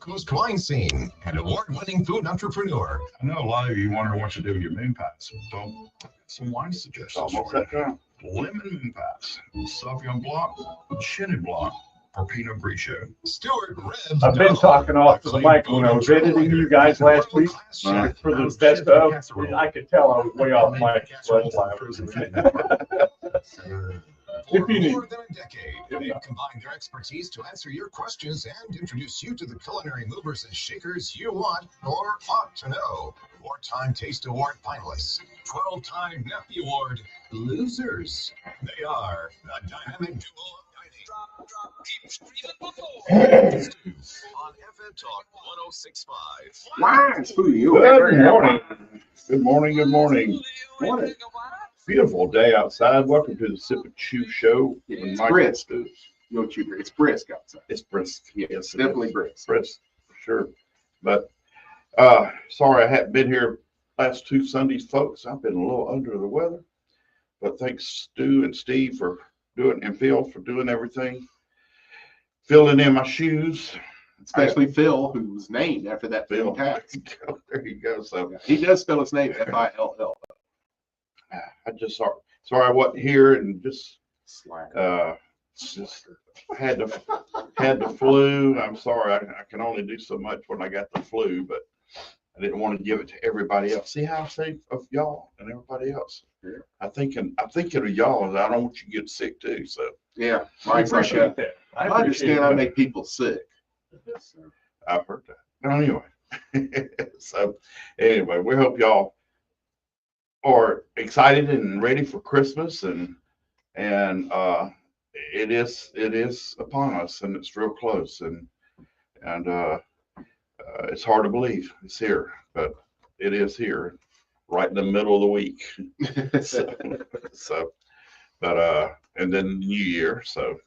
Marcos Kleinstein, an award-winning food entrepreneur. I know a lot of you wonder what to do with your moon pies. Don't some wine suggestions. Almost that time. Lemon moon pies, Sauvignon Blanc, Chenin Blanc, or Pinot Grigio. Stuart Reb. I've been talking off to the mic when I was editing you guys last week for the best of. I could tell I was way off mic. For more than a decade, they've combined their expertise to answer your questions and introduce you to the culinary movers and shakers you want or ought to know. Four-time Taste Award finalists, 12-time Nephew Award losers. They are the dynamic duo of dining. On FM Talk 106.5. Wine Studio. Good morning. Good morning. Good morning. Morning. Beautiful day outside. Welcome to the Sip and Chew Show. It's brisk. No cheaper. It's brisk outside. It's brisk. Yes, Yes, it definitely is. brisk. Brisk, for sure. But sorry I hadn't been here last two Sundays, folks. I've been a little under the weather. But thanks Stu and Steve for doing, and Phil for doing everything. Filling in my shoes. Especially Phil, who was named after that Phil tax. There you go. So He does spell his name F-I-L-L. I just sorry I wasn't here and just Slacker. just had the flu. I'm sorry. I can only do so much when I got the flu, but I didn't want to give it to everybody else. See how I say of y'all and everybody else. Yeah. I'm thinking of y'all, and I don't want you to get sick too. So Yeah. I appreciate that. I understand I make people sick. I've heard that. But anyway, so anyway, we hope y'all are excited and ready for Christmas, and it is upon us, and it's real close, and it's hard to believe it's here, but it is here, right in the middle of the week. so but and then New Year, so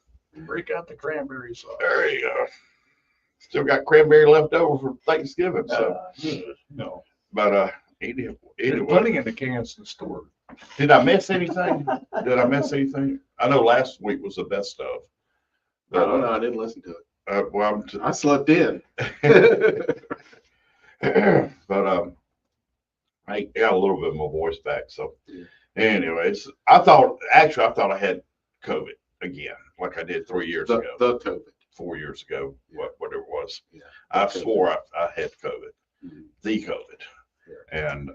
Break out the cranberry sauce. there you go. Still got cranberry left over for Thanksgiving, so No. but anyway, There's plenty in the cans in the store. did I miss anything? I know last week was the best of. I don't know. I didn't listen to it. Well, I slept in. but I got a little bit of my voice back. So, Yeah. anyways, I thought I had COVID again, like I did 3 years ago, The COVID. 4 years ago, whatever it was. Yeah. I swore I had COVID, Mhm. the COVID, and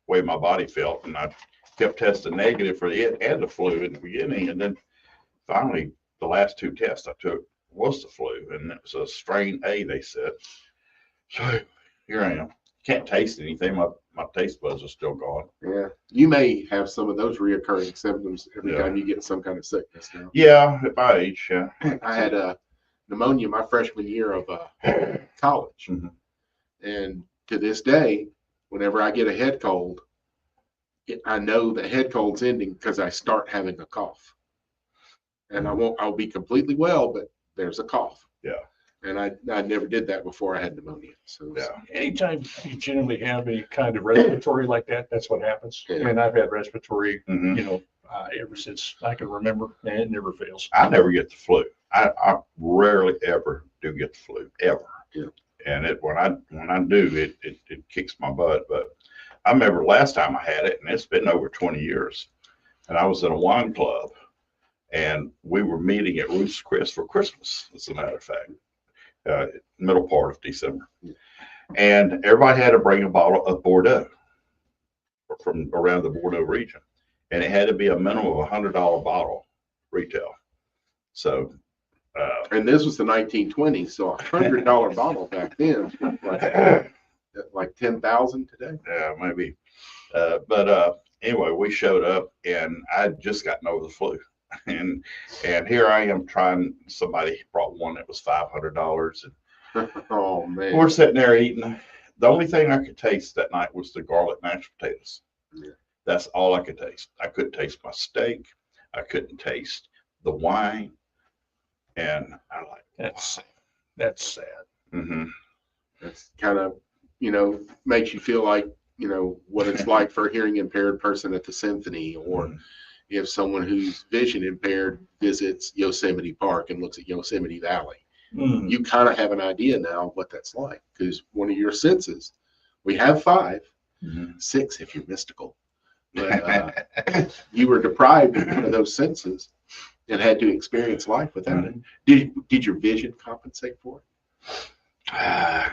way my body felt, and I kept testing negative for it and the flu in the beginning, and then finally the last two tests I took was the flu, and it was a strain A, they said. So here I am. Can't taste anything. My taste buds are still gone. Yeah. You may have some of those reoccurring symptoms every Yeah. time you get some kind of sickness now. Yeah, at my age, yeah. I had pneumonia my freshman year of college. Mhm. And to this day, whenever I get a head cold, I know the head cold's ending because I start having a cough. And I'll be completely well, but there's a cough. Yeah. And I never did that before I had pneumonia. So Yeah. Anytime you generally have any kind of respiratory like that, that's what happens. Yeah. I mean, I've had respiratory, Mhm. ever since I can remember, and it never fails. I never get the flu. I rarely ever do get the flu, ever. Yeah. And when I do, it kicks my butt. But I remember last time I had it, and it's been over 20 years. And I was in a wine club, and we were meeting at Ruth's Chris for Christmas, as a matter of fact, middle part of December. Yeah. And everybody had to bring a bottle of Bordeaux from around the Bordeaux region. And it had to be a minimum of $100 bottle retail. So, and this was the 1920s, so $100 bottle back then, like 10,000 today. yeah, maybe. But anyway, we showed up, and I'd just gotten over the flu. And here I am trying, somebody brought one that was $500. And Oh man. we're sitting there eating. The only thing I could taste that night was the garlic mashed potatoes. Yeah. That's all I could taste. I couldn't taste my steak. I couldn't taste the wine. And I like, That's sad. mm-hmm. That's kind of, makes you feel like, what it's like for a hearing impaired person at the symphony, or if someone who's vision impaired visits Yosemite Park and looks at Yosemite Valley. Mm. you kind of have an idea now of what that's like, because one of your senses, we have 5, Mhm. 6 if you're mystical, but you were deprived of one of those senses and had to experience life without it. Did your vision compensate for it?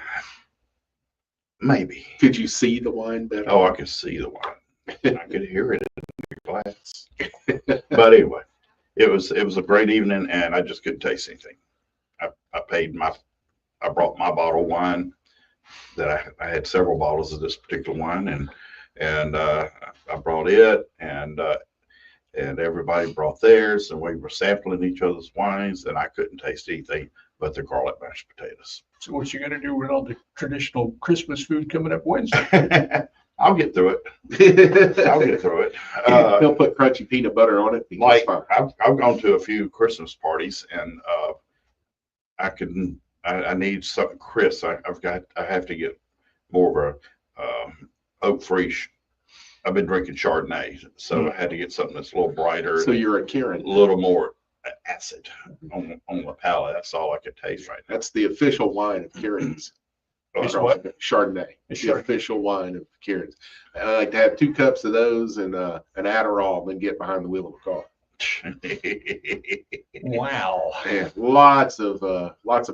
Maybe. Could you see the wine better? Oh, I could see the wine. I could hear it in the glass. But anyway, it was a great evening, and I just couldn't taste anything. I brought my bottle of wine that I had several bottles of this particular wine, and I brought it, and everybody brought theirs, and we were sampling each other's wines, and I couldn't taste anything but the garlic mashed potatoes. So what you gonna do with all the traditional Christmas food coming up Wednesday? I'll get through it. I'll get through it. He'll put crunchy peanut butter on it. Like I've gone to a few Christmas parties, and I need something crisp. I have to get more of a oak free. I've been drinking Chardonnay, so I had to get something that's a little brighter. So you're a Kieran. A little more acid on the palate. That's all I could taste right now. That's the official wine of Kieran's. It's what? Chardonnay. It's the official wine of Kieran's. And I like to have 2 cups of those and an Adderall, and then get behind the wheel of a car. Wow. And lots of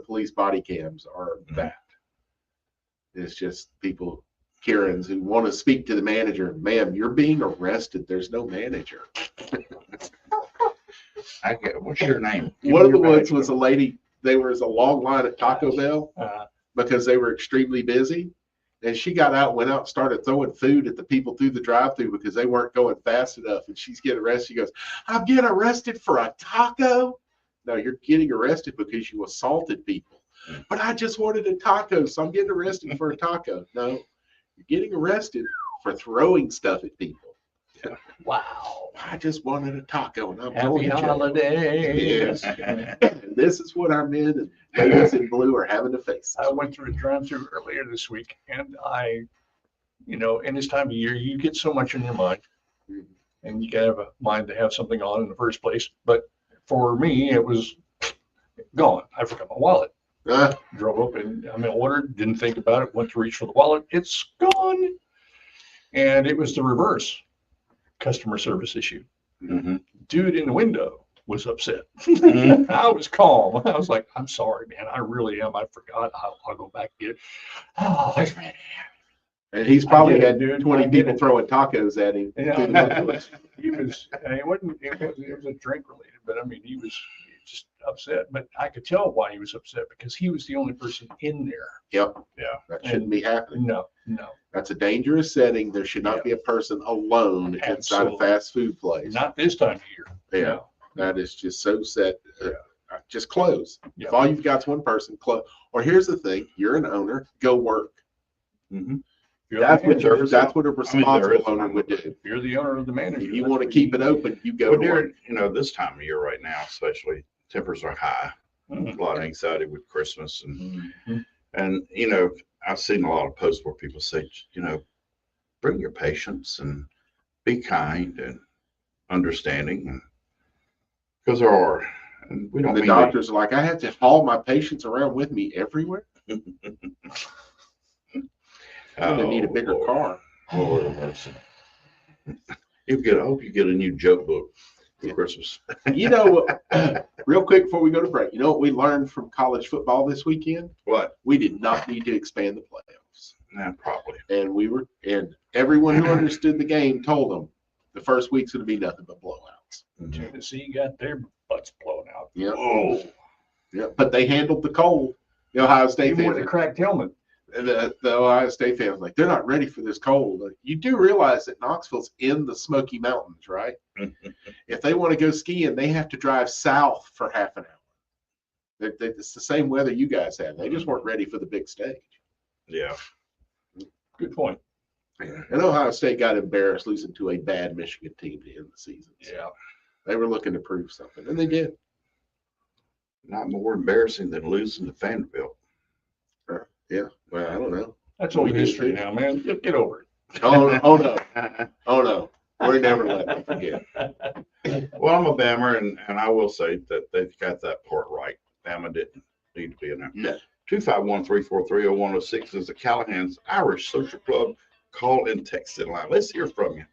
police body cams are that. It's just people, Kieran's, who want to speak to the manager. Ma'am, you're being arrested. There's no manager. What's your name? One of the ones was a lady. There was a long line at Taco Bell because they were extremely busy. And she got out, went out, and started throwing food at the people through the drive-thru because they weren't going fast enough. And she's getting arrested. She goes, "I'm getting arrested for a taco?" No, you're getting arrested because you assaulted people. But I just wanted a taco, so I'm getting arrested for a taco. No, you're getting arrested for throwing stuff at people. Yeah. Wow. I just wanted a taco, and I'm Happy going to jail. holidays. And this is what our men and ladies in blue are having to face. I went through a drive-through earlier this week, and in this time of year, you get so much in your mind, and you gotta have a mind to have something on in the first place. But for me, it was gone. I forgot my wallet. Drove up and ordered, didn't think about it, went to reach for the wallet. It's gone. And it was the reverse customer service issue. Mm-hmm. Dude in the window was upset. Mhm. I was calm. I was like, "I'm sorry, man. I really am. I forgot. I'll go back and get it." Oh, man. And he's probably I get it, had dude. 20 I get people it. throwing tacos at him. Yeah, through the window. it was a drink related, but he was just upset. But I could tell why he was upset, because he was the only person in there. Yep. Yeah. That shouldn't be happening. No. That's a dangerous setting. There should not be a person alone inside a Absolutely. fast food place. Not this time of year. Yeah. That is just so set. Just close. Yeah. If all you've got is one person, close. Or here's the thing: you're an owner. Go work. Mm-hmm. That's what there is that's what a there responsible is owner one. would do. You're the owner of the manager. If you That's want to what keep it open, you go Well, to work. this time of year right now, especially, tempers are high. Mhm. A lot of anxiety with Christmas, Mhm. and I've seen a lot of posts where people say, bring your patience and be kind and understanding, and because there are, and we don't And the mean doctors are like, I have to haul my patients around with me everywhere. I'm gonna need a bigger Lord. car. Lord have mercy. I hope you get a new joke book for Christmas. Real quick before we go to break, you know what we learned from college football this weekend? What? We did not need to expand the playoffs. Nah, probably. And everyone who understood the game told them the first week's going to be nothing but blowouts. Tennessee got their butts blown out. Yeah. Oh, Yeah. But they handled the cold. The Ohio State Even with a fans, cracked helmet. the Ohio State fans, like, they're not ready for this cold. Like, you do realize that Knoxville's in the Smoky Mountains, right? If they want to go skiing, they have to drive south for half an hour. It's the same weather you guys have. They just weren't ready for the big stage. yeah. Good point. And Ohio State got embarrassed losing to a bad Michigan team to end the season. So Yeah. they were looking to prove something, and they did. Not more embarrassing than losing to Vanderbilt. Yeah. Well, I don't know. That's old history now, man. Get over it. Oh no. Oh no. We're never letting them forget. Well, I'm a Bammer, and I will say that they've got that part right. Bama didn't need to be in there. No. 251-343-0106 is the Callahan's Irish Social Club call and text in line. Let's hear from you.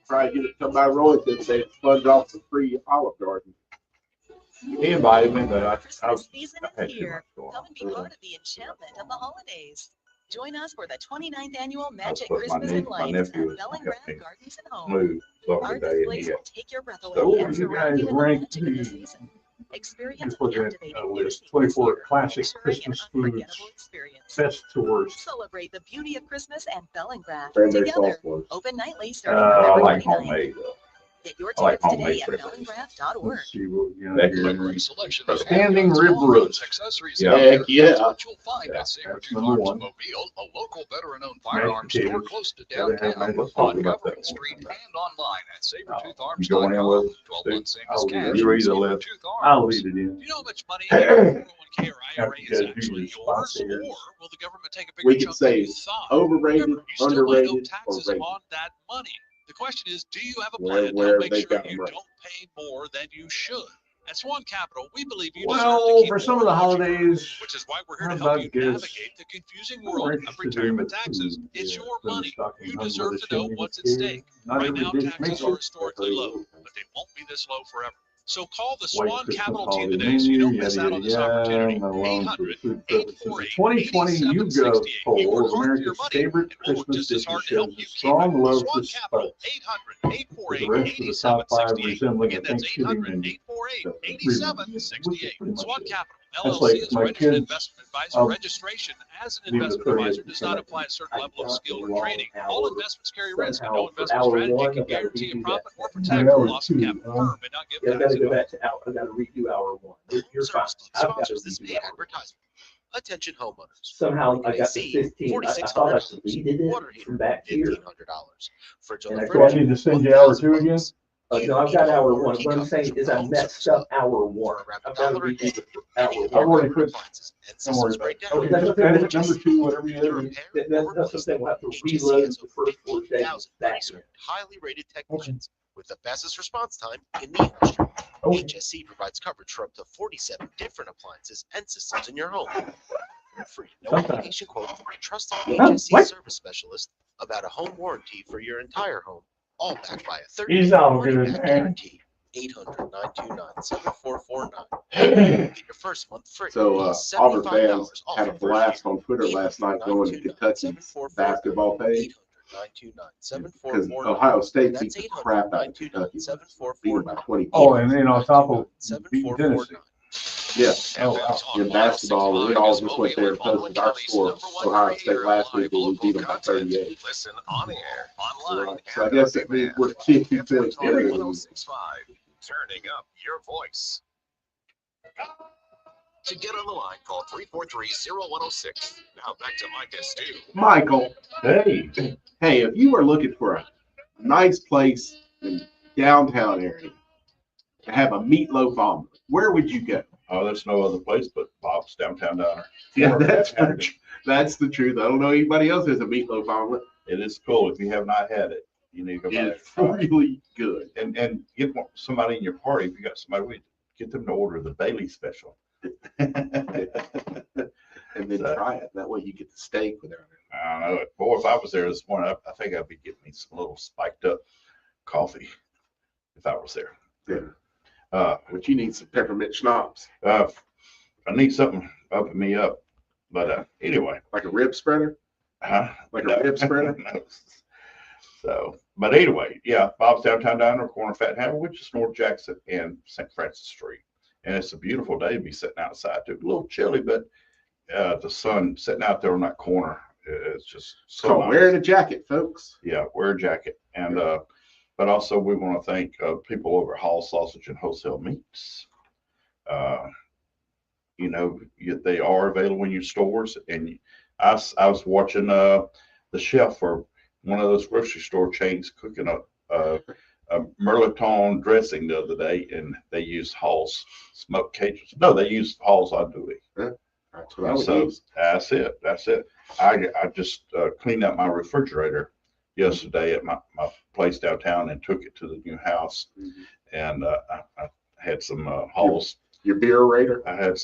Probably get it come by Roy today, sponge off the free Olive Garden. He invited me, but I Christmas season had is too here. much going Come on. and be part of the enchantment of the holidays. Join us for the 29th annual I was Magic putting my Christmas niece- and my Lights nephew at is gonna help Bellingrad me Gardens and Home. move the Our other day, and he displays had will take your breath So away what and would you surround you in the rank magic of the the- season. Experience Just the looking at captivating a new list, sequence 24 here, classic ensuring an Christmas unforgettable foods, experience. best to worst. Celebrate the beauty of Christmas and Bellingrad Cranberry together. sauce. Open nightly starting I November like 29th. homemade. Get your I like tickets homemade today at cranberries. bellingrad.org. Let's see what we got Becky. here. Selection of Standing handguns, rib long roast. guns, accessories, Yeah. and Heck yeah. that's what you'll find Yeah, at Saber that's Tooth number Arms one. Mobile, a local veteran-owned Mashed firearms store potatoes. close to Gotta have downtown, mashed talk on about Government that Street one. and online at You going in sabertootharms.com. with 12 Steve? months same I'll as leave cash. it. You either Saber live- Tooth I'll Arms. leave it in. Do you know how much money in your 401k or IRA After is you actually do yours, sponsors. or will the government take a We bigger could chunk than you say thought? overrated, Remember, you still might owe underrated, or taxes rated. on that money. The question is, do you have a Where- plan to where help make they've sure got them you right. don't pay more than you should? At Swan Capital, we believe you Well, deserve to keep for some more of the than what you earn, holidays, which is why we're here how to help about you this? navigate the confusing we're world of interested in retirement the taxes. food. It's Yeah, your from the money. stocking You number deserve that to know Shane what's at gave. stake. Not Right every now, dish taxes makes are it. historically low, but they won't be this low forever. So call the White Swan Christmas Capital team holiday today so you menu, don't yada, miss out yada, on this yada, opportunity. not allowing for 800 food purposes. The 848 2020 YouGov 8768. You poll work of hard for your America's money, favorite and we'll work Christmas just as dishes hard to shows help a you keep it. strong love for Swan Capital, spice, 800 with the rest of the top 5 848 resembling a Again, that's Thanksgiving 800 menu. 848 So, pretty much 8768. Swan it. Capital, That's LLC like is a my registered kids, investment advisor. I'll Registration as an leave the investment 30th advisor does not percent. apply a certain I level of got skill the or wrong training. All hour. investments carry risk, and Somehow no for investment hour strategy one, can I've got to guarantee a redo profit that. or Yeah, protect that the was loss of two, capital. huh? Firm may not give Yeah, I've got to tax go advice. back to hour. I've got to redo hour one. You're fine. Services I've got to sponsors this redo paid hour one. advertisement. Attention homeowners. Somehow I got the AC, 15. I thought I $4,600. deleted Water it heater, from back here. $1,500. Fridge on And the I So I fridge, need to send you hour 2 $1,000. again? No, I've got hour one. Warranty What I'm coverage saying is for I home messed service. up hour one. For around I've got to $1 a day. redo the hour Any I've one. already hardware put- appliances and Don't worry systems about it. breakdown. Okay, that's okay. Edit number 2, whatever you Either edit. repair That's or what I'm replace saying. We'll have to HSE reload has the over first 4 days 15,000 back registered, in. highly rated technicians with the fastest response time in the industry. Okay. HSE provides coverage for up to 47 different appliances and systems in your home. Free, no Sometimes. obligation quote, trusted What? HSE service specialist about a home warranty for your entire home, all backed by a 30-day He's all money good, back man. guarantee. 800-929-7449. Get your first month free. So, Plus Auburn $75 fans off had a your first blast year. on Twitter last night going to Kentucky's basketball page because 800-929-7449. Ohio State beat That's the crap out of Kentucky. Beat them by 800-929-7449. 20 Oh, points. and then on top of beating Tennessee. 7449. Yeah, Oh, wow. in basketball, we all just went there and posted our score. Ohio State last week, and we beat them by 38. Listen on air, online, So I guess that means we're 50 points better than them. 1065, turning up your voice. To get on the line, call 343-0106. Now back to Micah Stew. Michael, Hey, hey, if you were looking for a nice place in downtown area to have a meatloaf omelet, where would you go? Oh, there's no other place but Bob's Downtown Diner. Yeah, that's the truth. I don't know anybody else has a meatloaf omelet. It is cool. If you have not had it, you need to go by It's there. really good. And get somebody in your party. If you got somebody with you, get them to order the Bailey special. And then So- try it. That way you get the steak without it. I don't know. Boy, if I was there this morning, I think I'd be getting me some little spiked up coffee if I was there. Yeah. Uh, But you need some peppermint schnapps, I need something upping me up. But anyway, like a rib spreader. huh? Like a rib spreader? No. So, but anyway, yeah, Bob's Downtown Diner, corner of Fat Hammer, which is North Jackson and St. Francis Street. And it's a beautiful day to be sitting outside too. A little chilly, but the sun sitting out there on that corner, it's just so So nice. wearing a jacket, folks. Yeah, wear a jacket. And but also we want to thank people over at Hall Sausage and Wholesale Meats. You know, they are available in your stores. And I was watching the chef for one of those grocery store chains cooking a Merloton dressing the other day, and they used Hall's smoked Cajuns. No, they used Hall's andouille. Huh? That's what I would So use. that's it. That's it. I just cleaned out my refrigerator yesterday at my place downtown and took it to the new house. And I had some hulls. Your beer rater. I had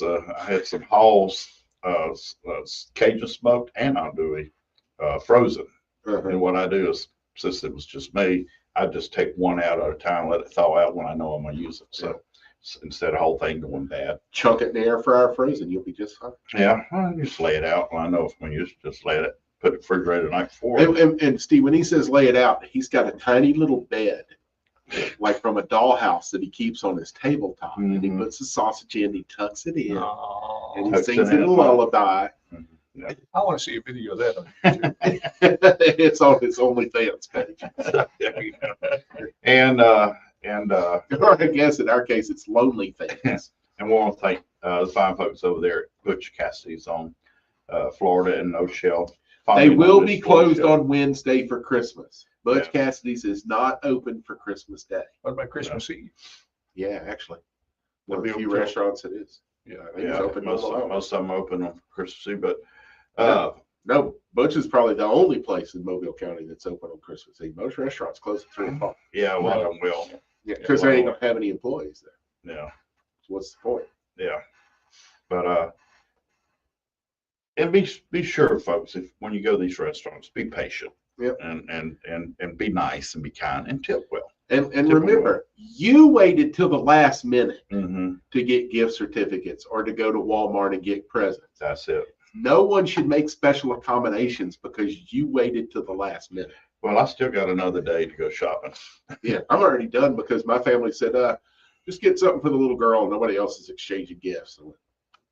some hulls, Cajun smoked and andouille, frozen. Uh-huh. And what I do is, since it was just me, I just take one out at a time, let it thaw out when I know I'm gonna use it. So instead of the whole thing going bad. Chunk it in the air fryer frozen, you'll be just fine. Yeah, I just lay it out when I know if I'm gonna use it, just lay it, put it in the refrigerator the night before. And Steve, when he says lay it out, he's got a tiny little bed, like from a dollhouse that he keeps on his tabletop. And he Mhm. puts the sausage in, he tucks it in, Oh, and he Tucks sings it it in. a lullaby. I want to see a video of that. It's on his OnlyFans page. And Or I guess in our case, it's Lonely Fans. we want to thank the fine folks over there at Butch Cassidy's on Florida and No Shell. They will Fondly be known as closed Shell. on Wednesday for Christmas. Butch Cassidy's is not open for Christmas Day. What about Christmas Eve? Yeah, actually. They'll One be of the few open till- restaurants it is. Yeah. I think it's Yeah, open most all of along. them open on Christmas Eve, but No, Butch is probably the only place in Mobile County that's open on Christmas Eve. Most restaurants close at 3 o'clock. yeah, a lot of them will. Yeah, because they ain't gonna have any employees there. Yeah. So what's the point? Yeah, but and be sure, folks, if when you go to these restaurants, be patient. Yep. And be nice and be kind and tip well. And Typical. remember, you waited till the last minute Mm-hmm. to get gift certificates or to go to Walmart and get presents. That's it. No one should make special accommodations because you waited till the last minute. Well, I still got another day to go shopping. Yeah, I'm already done because my family said, just get something for the little girl. Nobody else is exchanging gifts. I went,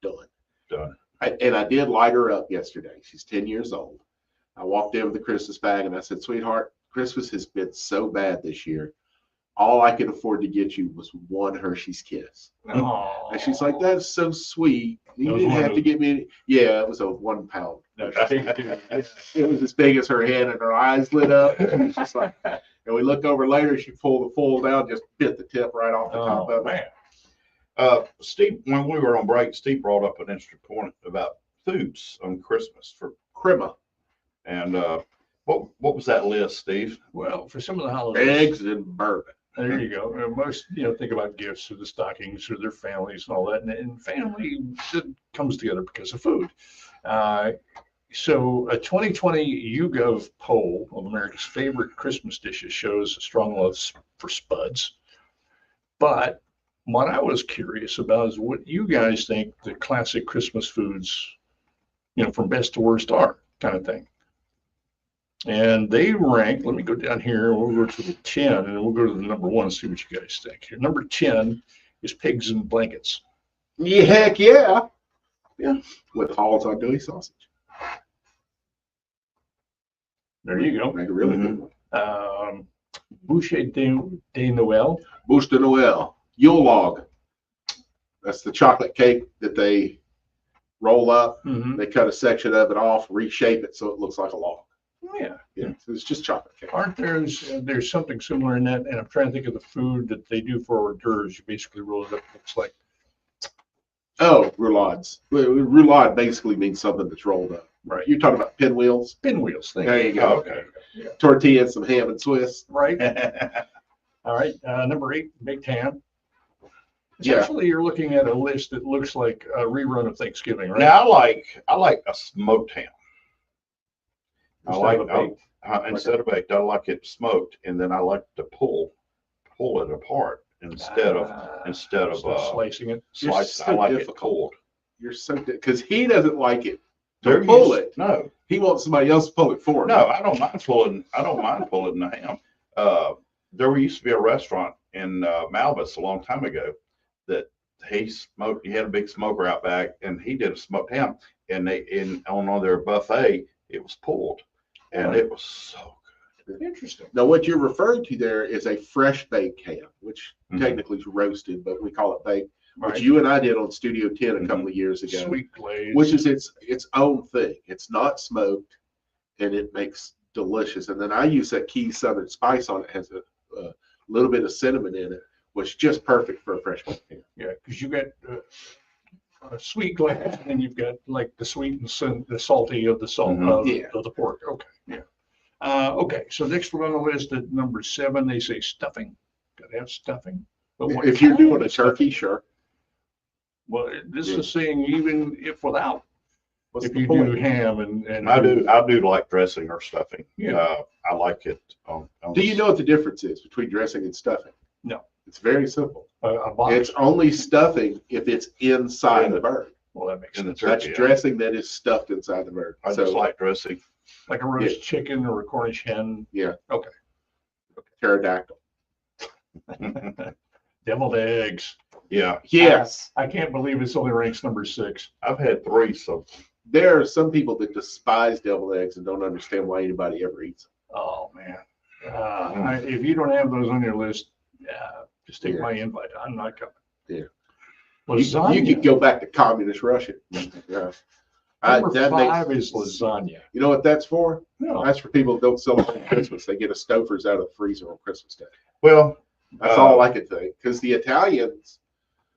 done. Done. I did light her up yesterday. She's 10 years old. I walked in with the Christmas bag and I said, sweetheart, Christmas has been so bad this year. All I could afford to get you was one Hershey's Kiss. Oh. And she's like, that's so sweet. You That was didn't one have of to those- get me any. Yeah, it was a 1 pound. It It was as big as her head and her eyes lit up. And she's just like, and we look over later, she pulled the foil down, just bit the tip right off the top Oh, of it. man. Steve, when we were on break, Steve brought up an interesting point about foods on Christmas Crema, and what was that list, Steve? Well, for some of the holidays, eggs and bourbon. there you go. Most, think about gifts or the stockings or their families and all that. And family comes together because of food. So a 2020 YouGov poll of America's favorite Christmas dishes shows a strong love for spuds. But what I was curious about is what you guys think the classic Christmas foods, from best to worst are, kind of thing. And they rank, let me go down here, we'll go to the 10, and we'll go to the number 1 and see what you guys think. Here, number 10 is pigs in blankets. Yeah, heck yeah. Yeah, with Hall's andouille sausage. There you go. Make a really good one. Boucher de Noël. Bouche de Noël, Yule log. That's the chocolate cake that they roll up. Mm-hmm. They cut a section of it off, reshape it so it looks like a log. Yeah. Yeah, so it's just chocolate cake. Aren't there's something similar in that? And I'm trying to think of the food that they do for hors d'oeuvres. You basically roll it up. It looks like, Oh, roulades. Roulade basically means something that's rolled up. right, You're talking about pinwheels, pinwheels. Thank There you go. Oh, okay. tortilla, and some ham and Swiss. Right. All right. Number 8, baked ham. Yeah. Essentially, you're looking at a list that looks like a rerun of Thanksgiving, right? Now I like a smoked ham. Instead of a baked. Instead of baked, I like it smoked, and then I like to pull it apart instead of Slicing it. slicing. so I like it difficult. cold. You're so because he doesn't like it to They're pull used- it. No, He wants somebody else to pull it for him. no, I don't mind pulling the ham. There used to be a restaurant in Malvis a long time ago that he smoked. He had a big smoker out back, and he did a smoked ham. And on their buffet, it was pulled, and it was so Interesting. Now, what you're referring to there is a fresh baked ham, which Mhm. technically is roasted, but we call it baked, which Right. you and I did on Studio 10 a Mhm. couple of years ago, Sweet glaze. which is its own thing. It's not smoked, and it makes delicious. And then I use that key southern spice on it. It has a little bit of cinnamon in it, which is just perfect for a fresh baked ham. Yeah, because you got a sweet glass, and then you've got like the sweet and the salty of the salt, Yeah. of the pork. Okay, yeah. Okay, so next we're on the list at number 7, they say stuffing. Gotta have stuffing. But what If you're kind doing of a stuffing? turkey, sure. Well, this Yeah. is saying even if without, What's if the you point? do ham and. I do like dressing or stuffing. Yeah. I like it. Do you know what the difference is between dressing and stuffing? No. It's very simple. A box? It's only stuffing if it's inside the bird. Well, that makes in the sense. That's turkey? dressing that is stuffed inside the bird. I just So like dressing. Like a roast chicken or a Cornish hen. pterodactyl. Deviled eggs. Yeah, Yes, I can't believe it's only ranks number 6. I've had 3, so there are some people that despise deviled eggs and don't understand why anybody ever eats them. Oh, man. If you don't have those on your list, just take Yeah. my invite. I'm not coming. Yeah. Lasagna. You could go back to communist Russia. Yeah. Number That 5 makes- is lasagna. You know what that's for? No. That's for people that don't celebrate Christmas. They get a Stouffer's out of the freezer on Christmas Day. well, That's all I could think. Because the Italians,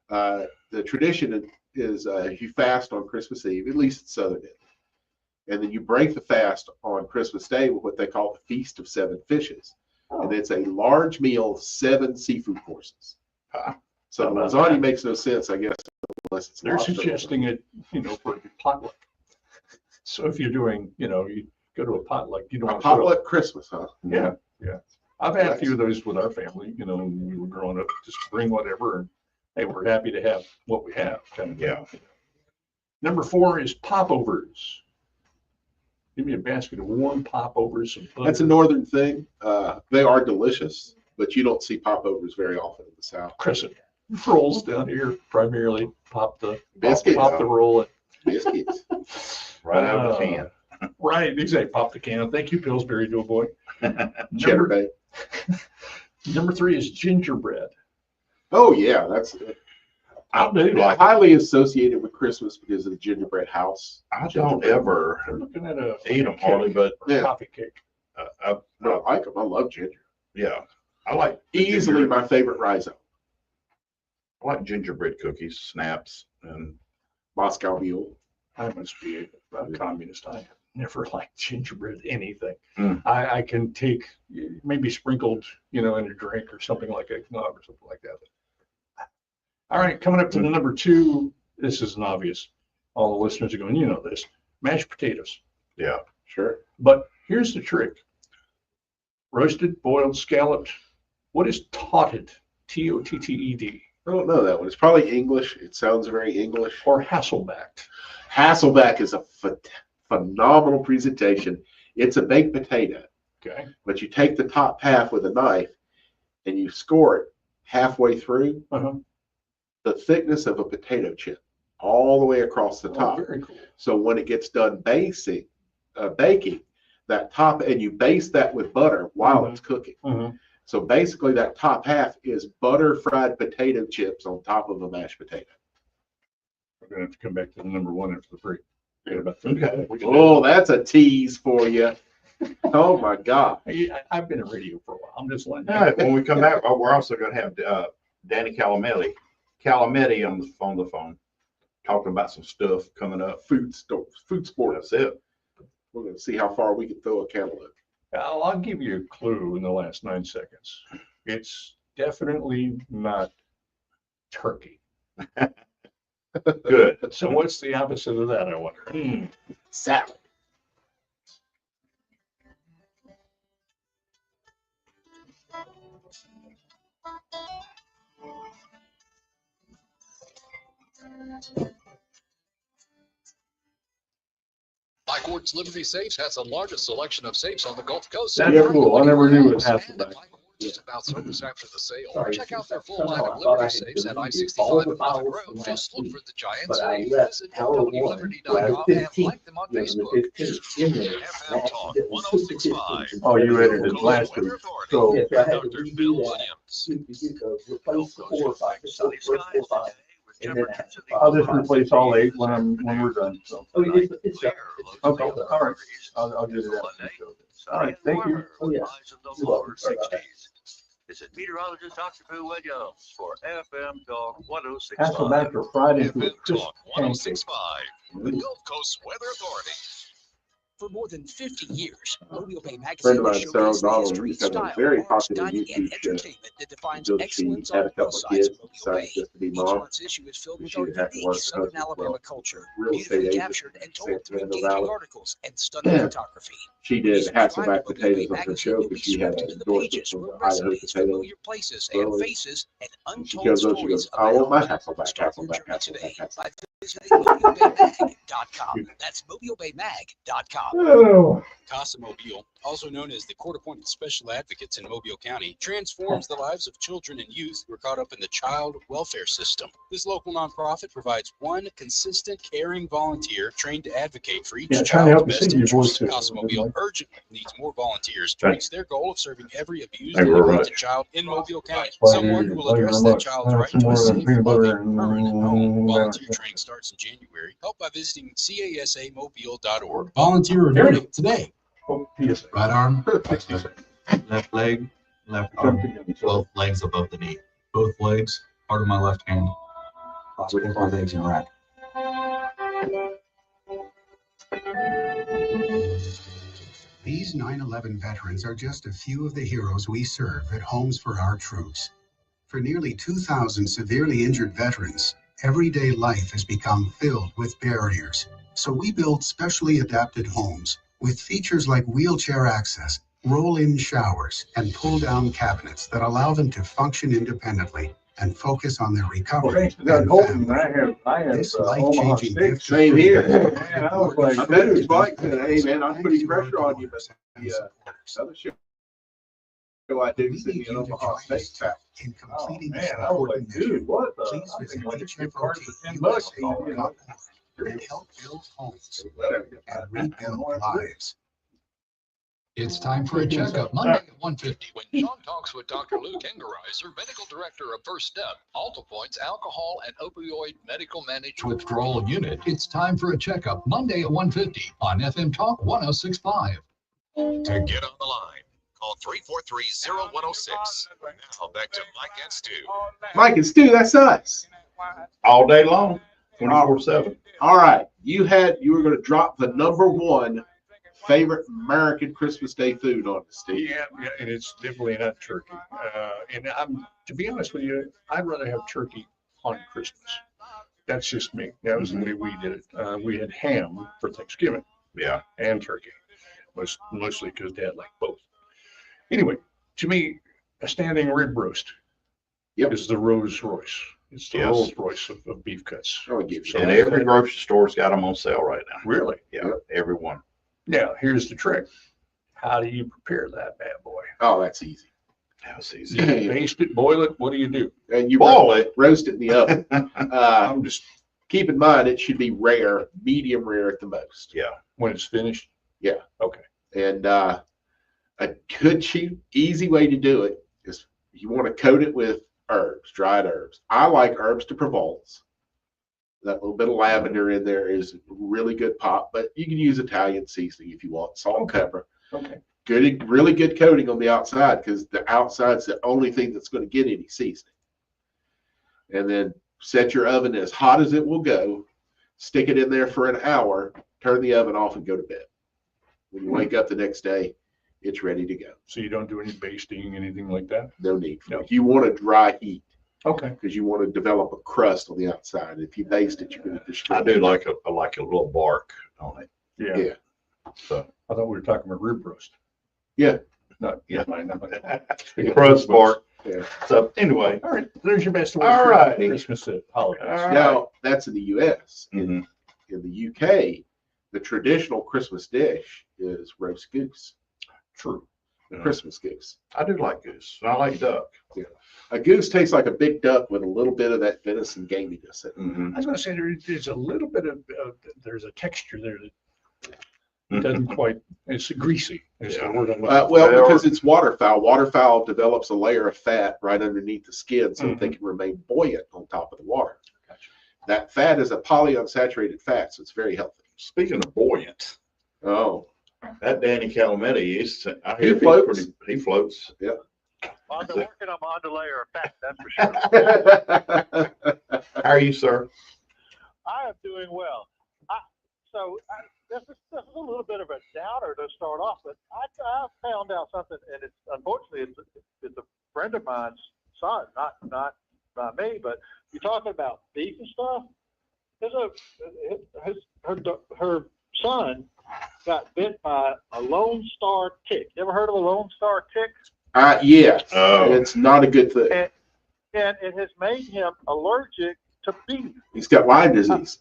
the tradition is you fast on Christmas Eve, at least in Southern Italy. And then you break the fast on Christmas Day with what they call the Feast of Seven Fishes. And it's a large meal of 7 seafood courses. So How about lasagna that? makes no sense, I guess, unless it's They're lobster. suggesting it, for a potluck. So if you're doing, you go to a potluck, you don't A want to. potluck Christmas, huh? Yeah, yeah. I've had a few of those with our family, when we were growing up, just bring whatever, and hey, we're happy to have what we have. Kind of thing. yeah. Number 4 is popovers. Give me a basket of warm popovers. Some That's a butter. northern thing. They are delicious, but you don't see popovers very often in the South. Crescent rolls down here primarily. Pop the Biscuits. pop the roll. Biscuits. Right out of the can. Right, exactly. Pop the can. Thank you, Pillsbury Doughboy. Cheddar Bay. Number 3 is gingerbread. Oh, yeah. That's I do. Like- highly associated with Christmas because of the gingerbread house. I don't ever We're looking at a eat them hardly, but Yeah. coffee cake. I I like them. I love ginger. yeah, I like Easily my favorite rhizo. I like gingerbread cookies, snaps, and Moscow Mule. I must be a communist. I never liked gingerbread anything. Mm. I can take maybe sprinkled, in a drink or something like eggnog or something like that. All right, coming up to the number 2. This is an obvious. All the listeners are going, this. Mashed potatoes. yeah, Sure. But here's the trick. Roasted, boiled, scalloped. What is totted? Totted. I don't know that one. It's probably English. It sounds very English. Or Hasselbacked. Hasselback is a phenomenal presentation. It's a baked potato, Okay. but you take the top half with a knife and you score it halfway through Uh-huh. the thickness of a potato chip all the way across the Oh, top. very cool. So when it gets done baking, that top, and you baste that with butter while Mhm. it's cooking. Mhm. So basically that top half is butter fried potato chips on top of a mashed potato. We're going to have to come back to the number 1 after the break. We got about 30 Okay. minutes. We can do Oh, that's a tease for you. Oh my God. I've been in radio for a while. I'm just letting yeah. When we come back, we're also going to have Danny Calametti on the phone, talking about some stuff coming up. Food sports. That's it. We're going to see how far we can throw a cantaloupe. I'll give you a clue in the last 9 seconds. It's definitely not turkey. Good. So what's the opposite of that, I wonder? Salad. Mike Liberty Safes has the largest selection of safes on the Gulf Coast. That's cool. I never knew it was Hasselback. Just about service after the sale. Sorry, Check out their full somehow line I of thought I Liberty had Safes at deleted all I-65 the and files Road. from Just last look week, for the Giants but I or left visit hour 1, WLiberty.com and 15th, like them on the Facebook. 15th in there. FM Talk That was super 1065. distance. Oh, you edited Coastal last Weather week. Authority. So If I had to Dr. redo Bill that, Williams. replace the 4 or 5, the Sunny first 4 or 5. skies And then I had to I'll just replace all 8 when we're done. So Oh, it's done. okay, all right. I'll get it out. All right, thank you. Oh, yeah. Highs in the lower 60s. This is meteorologist Dr. Pooh Williams for FM Talk 106.5. Hasselback fried into a FM crisp Talk pancake. 106.5, the Gulf Coast Weather Authority. For more than 50 years, Mobile Bay Friend Magazine of mine, has Sarah showcased the O'Donnell, history, used to have a style, very arts, popular dining, and YouTube show entertainment that defines until she excellence had on a couple both of sides kids, of Mobile decided Bay. just to be Each mom. month's issue is filled with She our would have to unique work Southern husband, Alabama well, culture, real estate beautifully agent, captured and San told through Fernando engaging Valley. articles and stunning photography. She When you did subscribe to Hasselback Mobile Bay potatoes on her Magazine, show you'll be because she had swept an into the endorsement pages from with the Idaho recipes, Potato familiar places, and Growers. faces, and And she untold goes on, she stories goes, of I the want my mountain. Hasselback, Start your Hasselback, journey today Hasselback, by Hasselback. visiting MobileBayMag.com. That's MobileBayMag.com. Oh, Casa Mobile, also known as the Court-Appointed Special Advocates in Mobile County, transforms the lives of children and youth who are caught up in the child welfare system. This local nonprofit provides one consistent, caring volunteer trained to advocate for each yeah, trying to child's help you best see your voice. interests. Casa Mobile urgently needs more volunteers to Right. reach their goal of serving every abused Thank and you very neglected much. child in Mobile County. Well, Someone who will thank you address very that much. child's right Some to a more safe, peanut butter loving, and permanent home. Volunteer banana. training starts in January. Help by visiting casamobile.org. Volunteer or Here we donate today. Oh, yes. Right arm, left leg, left arm, both legs above the knee. Both legs, part of my left hand. With both legs in rack. These 9/11 veterans are just a few of the heroes we serve at Homes for Our Troops. For nearly 2,000 severely injured veterans, everyday life has become filled with barriers. So we build specially adapted homes with features like wheelchair access, roll-in showers, and pull-down cabinets that allow them to function independently and focus on their recovery and family. I have This Omaha life-changing steak. gift Same here. Man, I was like, I bet dude. it's Mike said, hey man, I'm putting pressure on you, but the other show I do is in Omaha State. In Oh, completing man, this I was like, important mission, dude, what the? please I visit think I just get parts for $10. HROT.USA.gov and help build homes and rebuild lives. It's time for a checkup Monday at 1:50 when Sean talks with Dr. Luke Engerizer, Medical Director of First Step, Alta Point's Alcohol and Opioid Medical Managed Withdrawal Unit. It's time for a checkup Monday at 1:50 on FM Talk 106.5. To get on the line, call 343-0106. Now back to Mike and Stu. Mike and Stu, that's us. All day long, 24/7. All right, you were going to drop the #1 favorite American Christmas Day food on us, Steve. Yeah, and it's definitely not turkey. And to be honest with you, I'd rather have turkey on Christmas. That's just me. That was the way we did it. We had ham for Thanksgiving. Yeah. And turkey. Mostly because Dad liked both. Anyway, to me, a standing rib roast is the Rolls Royce. It's the Rolls Royce of beef cuts. And every grocery store's got them on sale right now. Really? Yeah, every one. Now, here's the trick. How do you prepare that bad boy? Oh, that's easy. That's easy. You paste it, boil it. What do you do? And you boil it, roast it in the oven. I'm just keep in mind it should be rare, medium rare at the most. Yeah. When it's finished. Yeah. Okay. And a good, cheap, easy way to do it is you want to coat it with herbs, dried herbs. I like herbs de Provence. That little bit of lavender in there is really good pop, but you can use Italian seasoning if you want, salt and pepper. Okay. Good, really good coating on the outside because the outside's the only thing that's going to get any seasoning. And then set your oven as hot as it will go, stick it in there for an hour, turn the oven off and go to bed. When you wake up the next day, it's ready to go. So you don't do any basting, anything like that? No need for No. it. You want a dry heat. Okay. Because you want to develop a crust on the outside. If you baste it, you're going to destroy I do like a little bark on it. Yeah. Yeah. So I thought we were talking about rib roast. Yeah. Not crust bark. Yeah. So anyway. All right. There's your best All right. Christmas holidays. Now, that's in the U.S. Mhm. In the U.K., the traditional Christmas dish is roast goose. True. The Christmas goose. I do like goose. I like duck. Yeah. A goose tastes like a big duck with a little bit of that venison gaminess in it. Mm-hmm. I was going to say there's a little bit of there's a texture there that doesn't quite. It's greasy. Is the word I'm looking Well, for. because it's waterfowl. Waterfowl develops a layer of fat right underneath the skin so that they can remain buoyant on top of the water. Gotcha. That fat is a polyunsaturated fat, so it's very healthy. Speaking of buoyant, Oh, that Danny Calumetti he floats. He floats. Yeah. Well, I've been working on my underlayer effect, that's for sure. How are you, sir? I am doing well. This is a little bit of a downer to start off, but I found out something, and it's unfortunately it's a friend of mine's son, not me, but you're talking about beef and stuff. Her son got bit by a Lone Star tick. You ever heard of a Lone Star tick? Yes, Oh. it's not a good thing. And it has made him allergic to beef. He's got Lyme disease.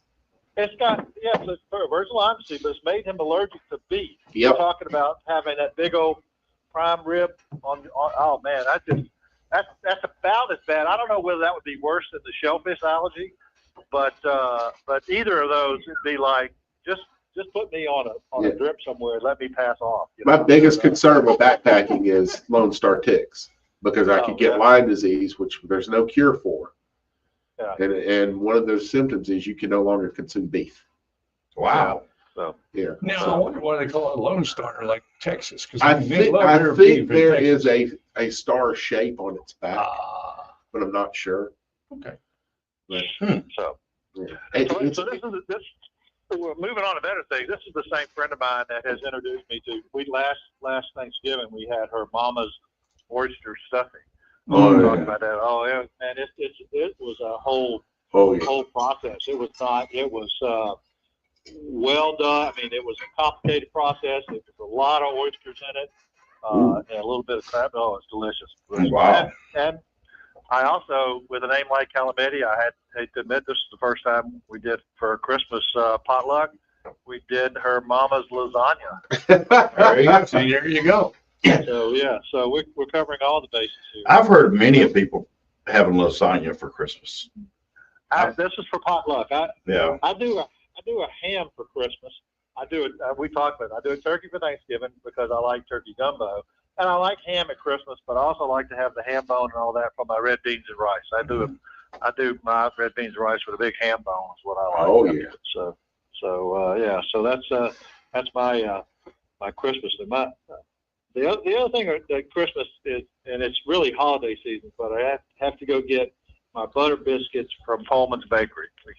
It's got, yes, it's virgin Lyme disease, but it's made him allergic to beef. Yep. You're talking about having that big old prime rib on oh man, that's about as bad. I don't know whether that would be worse than the shellfish allergy, but either of those would be like, just put me on a drip somewhere and let me pass off. My biggest concern with backpacking is Lone Star ticks, because I could get Lyme disease, which there's no cure for. Yeah. And one of those symptoms is you can no longer consume beef. Wow. So yeah. Now, So I wonder why they call it a Lone Star like Texas. Because I think there is a star shape on its back, but I'm not sure. Okay. But, So, yeah. so this we're moving on to better things. This is the same friend of mine that has introduced me to. Last Thanksgiving we had her mama's oyster stuffing. Oh, Talking yeah. about that. Oh, yeah, man, it was a whole Oh, yeah. whole process. It was not. It was well done. I mean, it was a complicated process. It was a lot of oysters in it, and a little bit of crab. Oh, it's delicious. Wow. And I also, with a name like Calamity, I hate to admit, this is the first time we did for a Christmas potluck. We did her mama's lasagna. There you go. So yeah, so we're covering all the bases here. I've heard many of people having lasagna for Christmas. This is for potluck. Yeah. I do a ham for Christmas. I do it. We talked about it. I do a turkey for Thanksgiving because I like turkey gumbo, and I like ham at Christmas. But I also like to have the ham bone and all that for my red beans and rice. I do my red beans and rice with a big ham bone. Is what I like. Oh yeah. So yeah. So that's my Christmas. And the other thing that Christmas is, and it's really holiday season, but I have to go get my butter biscuits from Pullman's Bakery. We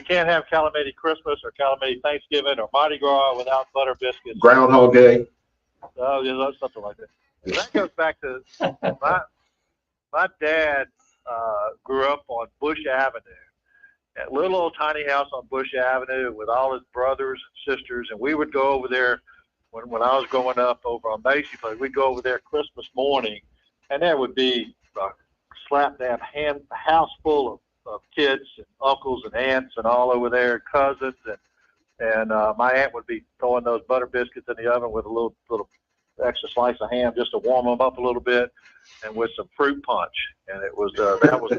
can't have Calamity Christmas or Calamity Thanksgiving or Mardi Gras without butter biscuits. Groundhog Day. Oh, yeah, something like that. That goes back to my dad grew up on Bush Avenue, that little old tiny house on Bush Avenue with all his brothers and sisters, and we would go over there when I was growing up over on Macy Place. We'd go over there Christmas morning, and there would be a slap-dab house full of kids and uncles and aunts and all over there, cousins, and my aunt would be throwing those butter biscuits in the oven with a little extra slice of ham just to warm them up a little bit, and with some fruit punch. And it was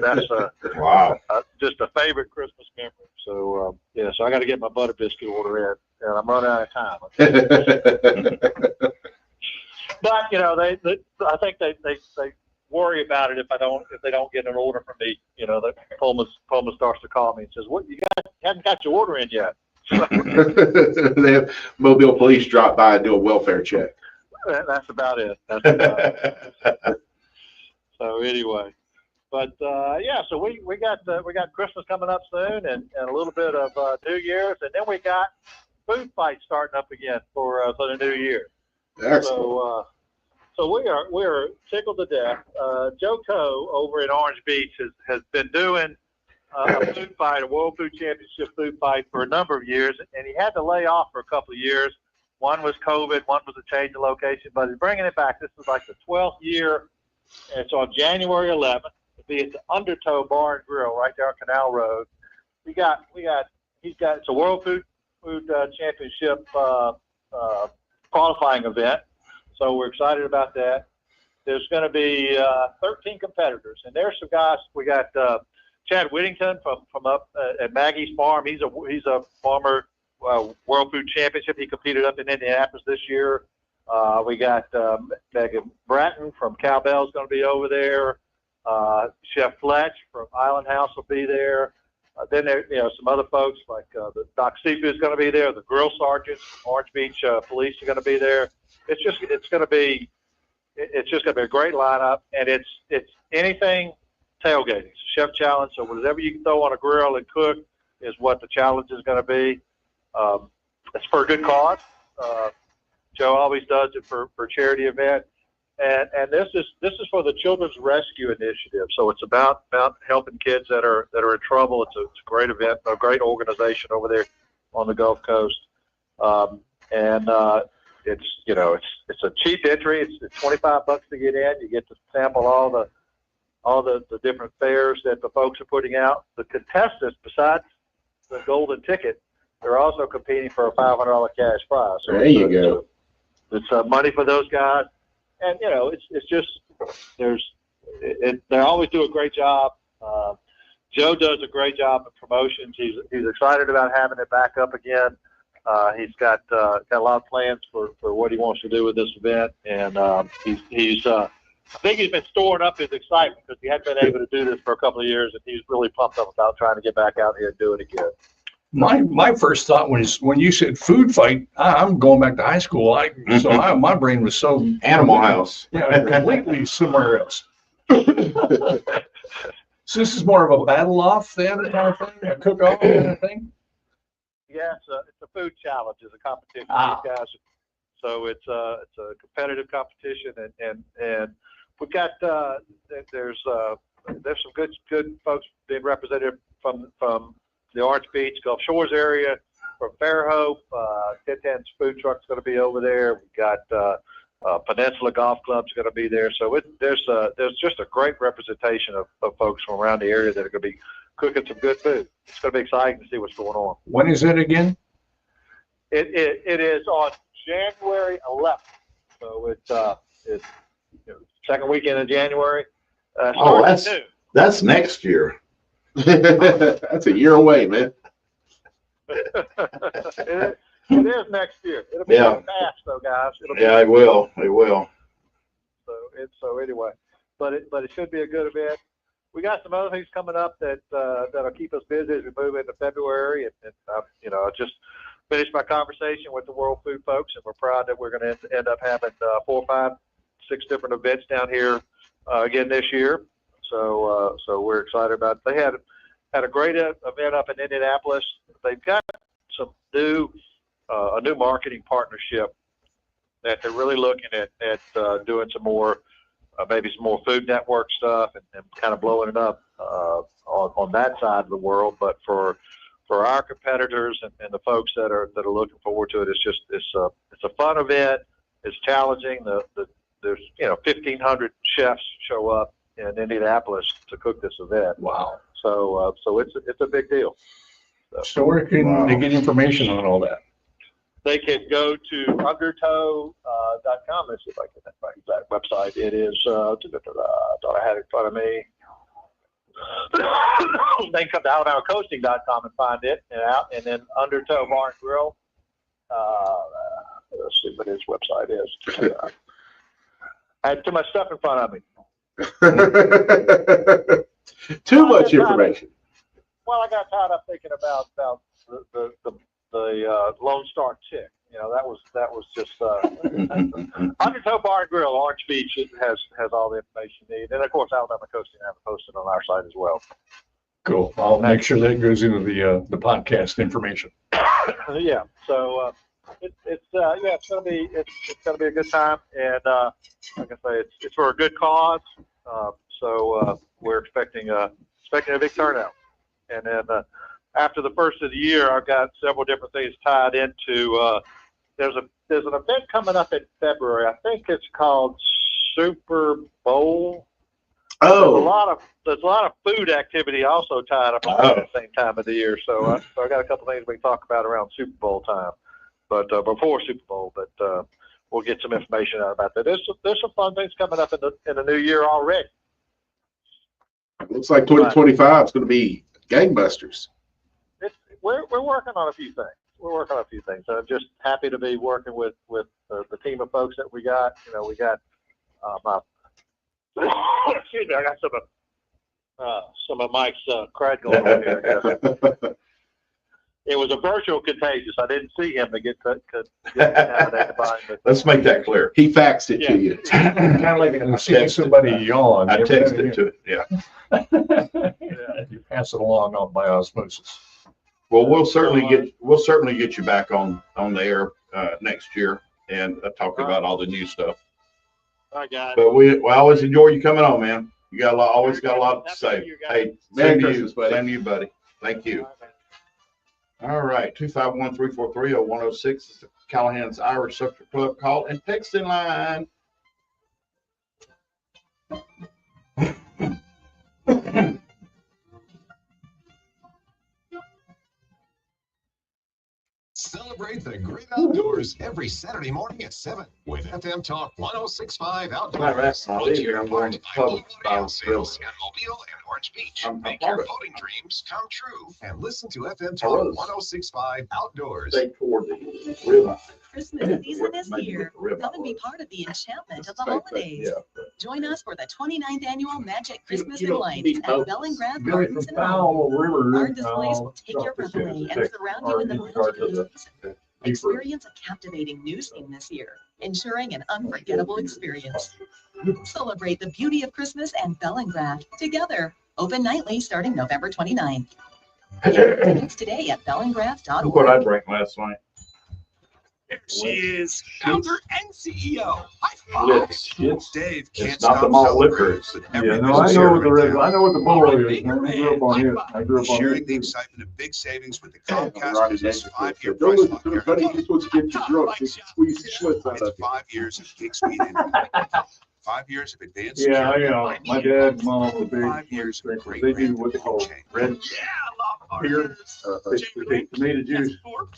that's Wow. Just a favorite Christmas memory. So yeah, so I got to get my butter biscuit order in, and I'm running out of time. But I think they worry about it if they don't get an order from me. That Pullman starts to call me and says, "What you haven't got your order in yet." They have Mobile Police drop by and do a welfare check. That's about it. That's about it. So anyway, but yeah, so we got Christmas coming up soon, and a little bit of New Year's, and then we got food fights starting up again for the new year. Excellent. So we are tickled to death. Joe Coe over in Orange Beach has been doing a food fight, a World Food Championship food fight for a number of years, and he had to lay off for a couple of years. One was COVID, one was a change of location, but he's bringing it back. This is like the 12th year, and it's on January 11th. It'll be at the Undertow Bar and Grill right there on Canal Road. It's a World Food Championship qualifying event, so we're excited about that. There's going to be 13 competitors, and there's some guys. We got Chad Whittington from up at Maggie's Farm. He's a former World Food Championship. He competed up in Indianapolis this year. We got Megan Bratton from Cowbell's going to be over there. Chef Fletch from Island House will be there. Then there, some other folks like the Doc Seafood is going to be there. The grill sergeants from Orange Beach Police are going to be there. It's going to be it's just going to be a great lineup, and it's anything tailgating. It's a chef challenge, so whatever you can throw on a grill and cook is what the challenge is going to be. It's for a good cause. Joe always does it for charity event, and this is for the Children's Rescue Initiative. So it's about helping kids that are in trouble. It's a great event, a great organization over there on the Gulf Coast, it's it's a cheap entry. It's $25 to get in. You get to sample all the different fares that the folks are putting out. The contestants, besides the golden ticket, they're also competing for a $500 cash prize. So there you go. It's money for those guys, and it's just they always do a great job. Joe does a great job of promotions. He's excited about having it back up again. He's got a lot of plans for what he wants to do with this event, and he's I think he's been storing up his excitement because he hadn't been able to do this for a couple of years, and he's really pumped up about trying to get back out here and do it again. My first thought was when you said food fight, I'm going back to high school. My brain was so Animal House. Yeah, completely somewhere else. So this is more of a battle off then kind of thing, a cook off kind of thing. Yeah, it's a food challenge. It's a competition. These guys, so it's a competitive competition, and we've got there's some good folks being represented from the Orange Beach, Gulf Shores area, from Fairhope. 1010's food truck's going to be over there. We've got Peninsula Golf Club's going to be there. So there's just a great representation of folks from around the area that are going to be cooking some good food. It's going to be exciting to see what's going on. When is it again? It is on January 11th. So it's second weekend of January. That's next year. That's a year away, man. It is next year. It'll be fast though, guys. It will. It will. So anyway, but it should be a good event. We got some other things coming up that'll keep us busy as we move into February, and I just finished my conversation with the World Food folks, and we're proud that we're going to end up having 4, 5, 6 different events down here again this year. So we're excited about it. They had a great event up in Indianapolis. They've got some a new marketing partnership that they're really looking at doing some more, maybe some more Food Network stuff and kind of blowing it up on that side of the world. But for our competitors and the folks that are looking forward to it, it's a fun event. It's challenging. There's 1,500 chefs show up in Indianapolis to cook this event. Wow. So it's a big deal. So where can they get information on all that? They can go to undertow.com. Let's see if I can get that exact website. It is, I thought I had it in front of me. They can come to alabamacoasting.com and find it, and then Undertow Bar and Grill. Let's see what his website is. I had too much stuff in front of me. Too much information. Well, I got tied up thinking about the Lone Star Chick. That was just Undertow Bar and Grill, Orange Beach. It has all the information you need, and of course, Alabama Coasting have it posted on our site as well. Cool. I'll make sure that goes into the podcast information. Yeah. So it's gonna be a good time, and like I say, it's for a good cause. So we're expecting a big turnout, and then after the first of the year, I've got several different things tied into. There's an event coming up in February. I think it's called Super Bowl. Oh, there's a lot of food activity also tied up at the same time of the year. So I got a couple things we can talk about around Super Bowl time, but before Super Bowl. But we'll get some information out about that. There's some fun things coming up in the new year already. Looks like 2025 is going to be gangbusters. We're working on a few things. I'm just happy to be working with the team of folks that we got. We got excuse me, I got some of Mike's crud going on here. It was a virtual contagious. I didn't see him to get contaminated by him. Let's make that clear. He faxed it to you. Kind of like I seeing texted- somebody yawn. I texted it to it, yeah. You pass it along by osmosis. Well, we'll certainly get you back on the air next year and talking about all the new stuff. I got it. But we always enjoy you coming on, man. You got always got a lot to say. Hey, Merry same to Christmas, you, buddy. same to you, buddy. Thank you. All right, 251-343-0106 is the Callahan's Irish Social Club call and texting line. Celebrate the great outdoors every Saturday morning at 7 with FM Talk 106.5 Outdoors. I'll leave here. I'm going to pub about Sales in Mobile and Orange Beach. Make your boating dreams come true and listen to FM Talk 106.5 Outdoors. Stay toward the river. Christmas season is here. Come and be part of the enchantment of the holidays. Join us for the 29th annual Magic Christmas and Lights at Bellingrad Billy Gardens from and Homes. Powell River. Our displays will take your breath away and surround you in the magic of the season. Experience a captivating new scene this year, ensuring an unforgettable experience. Celebrate the beauty of Christmas and Bellingrad together. Open nightly starting November 29th. Get tickets today at bellingrad.org. Look what I drank last night. There she is, founder and CEO. High Yes, five. yes. Dave can't It's not stop the malt celebrating liquor. It's with Yeah, every no, I business know what the owner red, in I know what the bull is. I town. grew up on his. I grew up on Sharing the his. excitement of big savings with the Roddy Comcast Business Dangerfield 5-year said, "Don't price listen lock to the buddy, guarantee. just wants to get you drunk, just squeeze the Schlitz out It's of you." 5 years of gig speed internet. 5 years of advanced Yeah, security. my dad and mom were big. 5 years of great They do brand what they call chain. red beer. They take tomato juice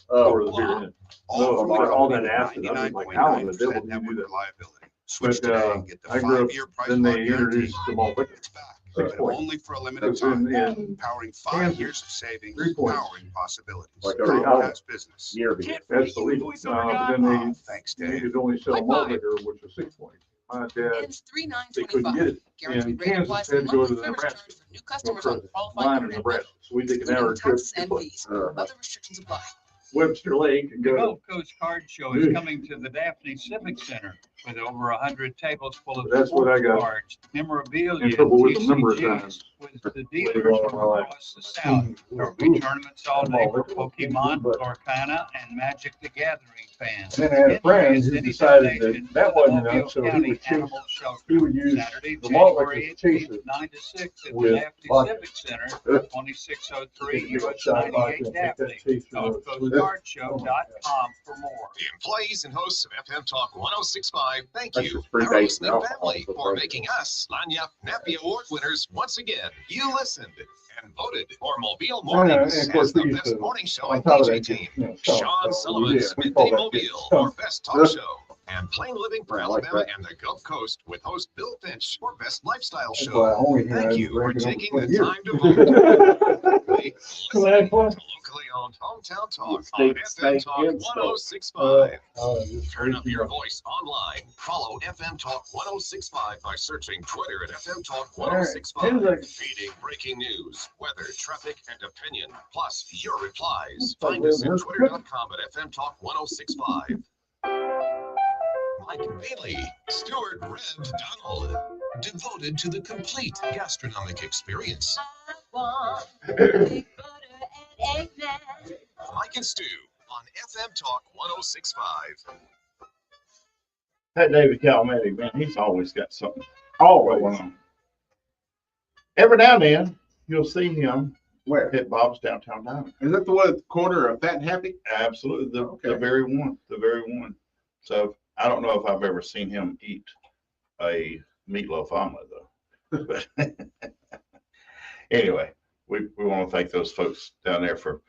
Oh, for the beer in it. All So, from like, the all that company acid, with I was like, how in the devil do 99.9% you do network that? reliability. Switch But, today and get the I grew up, 5-year price then lock they guarantee. introduced the malt liquor. It's back, 6 but point. only for a It limited was time. in Powering 5 Kansas. years of savings, 3 points. powering possibilities. Like pretty Comcast Business. Year ago. That's the legal. But then Thanks, they Dave. could only sell malt liquor, which was 6 points. My dad, Ends they couldn't get 3925. it. Guaranteed In rate applies Kansas, to had to go to monthly the service Nebraska. charge for new customers on Line qualified in internet, Nebraska. So we take an including hour trip taxes and to fees. Other restrictions apply. Webster Lake and The go Gulf Coast Card Show is coming to the Daphne Civic Center with over 100 tables full of That's what I sports got cards, memorabilia, in trouble with a number of TCGs times. with the dealers from across the South. There will be tournaments all day for Pokemon, Lorcana, and Magic the Gathering fans. And then I had a friend who Any decided donation that that to the wasn't Mobile enough, so he County would chase, Animal Shelter. he would use Saturday, the malt January liquor chaser 18th, 9 to 6 at the with Daphne vodka. Civic Center, 2603 US Shot vodka 98 and take that Daphne. chaser with- GulfCoastCardShow.com for more. The employees and hosts of FM Talk 106.5 thank That's you, just 3 our days listening now. family, for making us Lanya Nappy Award winners once again. You listened and voted for Mobile Mornings and of course as the we used best to, morning show on and top of DJ that, team. you know, stump. Sean So Sullivan's we call Midday that getting Mobile, stumped. or Best Talk Show, and Plain Living for I like Alabama that. and the Gulf Coast with host Bill Finch for Best Lifestyle That's why I Show. only had Thank you for drinking over taking the 20 years. time to vote. Locally Glad for it. locally owned Hometown Talk on Steak, FM steak, Talk and stuff. 106.5. Just Turn up crazy. your voice online. Follow FM Talk 106.5 by searching Twitter at FM Talk All right. 106.5. Seems Feeding breaking news, weather, traffic, and opinion, plus your replies. like Find us at living twitter.com at FM Talk 106.5. Mike Bailey, Stuart Red Donald, devoted to the complete gastronomic experience. Mike and Stu on FM Talk 106.5. That David Calmetti, man, he's always got something going on. Every now and then, you'll see him Where? at Bob's Downtown Diner. Is that the one at the corner of Fat and Happy? Absolutely, the Okay. very one, the very one. So I don't know if I've ever seen him eat a meatloaf omelet though. But anyway, we want to thank those folks down there for